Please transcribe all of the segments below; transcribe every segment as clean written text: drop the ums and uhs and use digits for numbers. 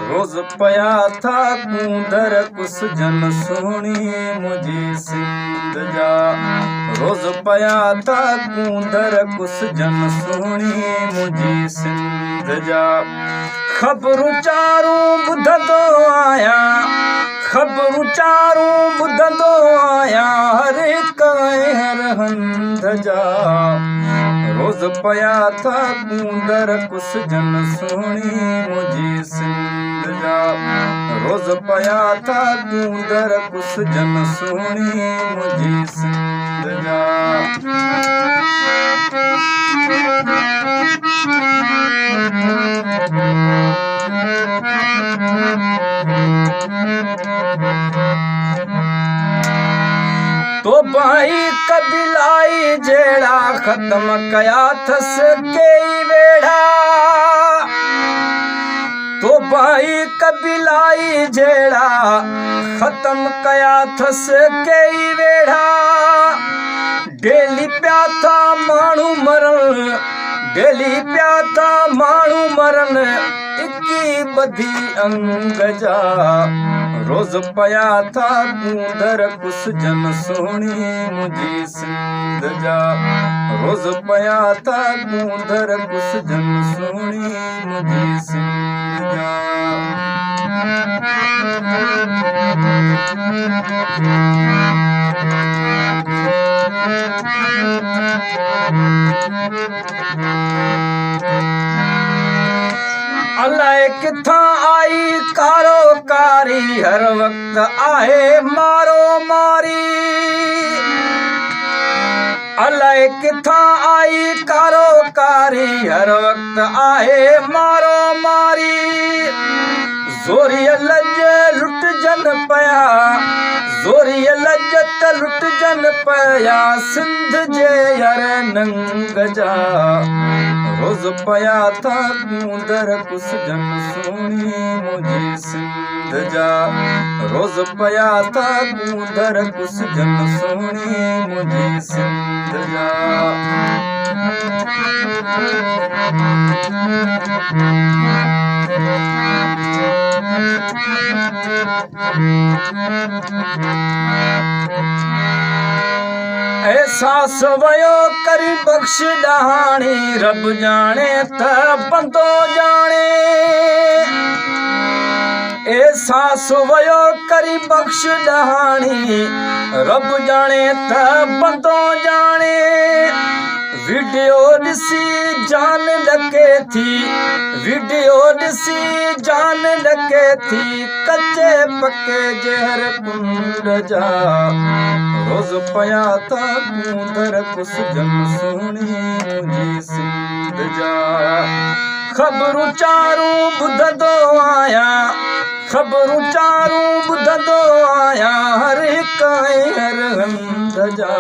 रोज पया था कूंदर कुस जन सोनी मुझी सिंध जा। रोज पया था कूंदर कुस जन सोनी मुझी सिंध जा। खबरू चारू ॿुधंदो आया, खबरू चारू ॿुधंदो आया, हर हिक हर हंध जा। रोज पया था कूंदर कुस जन सोनी मुझी सिंध जा। रोज पया था कूंदर कुस जन सोनी मुझी सिंध जा। तो भाई कबिलाई जेड़ा खत्म कया थस कई वेड़ा। तो भाई कबिलाई जेड़ा खत्म कया थस कई वेड़ा। डेली प्या था मानू मरण, डेली प्या था मानू मरण, इक्की बधी अंग जा। रोज पया था कूंदर कुस जन सोनी मुझी सिंध जा। रोज पया था कूंदर कुस जन सोनी मुझी सिंध जा। अलाए किथां आई कारोकारी, हर वक्त आहे मारो मारी। अलाए किथां आई कारोकारी, हर वक्त आहे मारो मारी। ज़ोरीअ लज लुट जन पया, ज़ोरीअ लज त लुट जन पया, सिंध जे हर नंग जा। रोज पया था कूंदर कुस जन सोनी मुझी सिंध जा। रोज पया था कूंदर कुस जन सोनी मुझी सिंध जा। एहसास वयो करी बख्श ॾहाणी, रब जाने त बंदो जाने। एहसास वयो करी बख्श ॾहाणी, रब जाने त बंदो जाने। वीडियो ॾिसी जान ॾके थी, वीडियो ॾिसी जान ॾके थी, कचे पके जहर कुंड जा। रोज पया था कूंदर कुस जन सोनी मुझी सिंध जा। खबरू चारू ॿुधंदो आया, खबरू चारू ॿुधंदो आया, हर हिक हर हंध जा।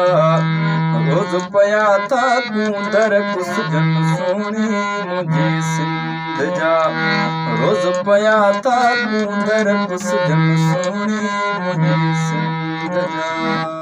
रोज पया था कूंदर कुस जन सोनी मुझी सिंध जा। रोज पया था कूंदर कुस जन सोनी मुझी सिंध जा।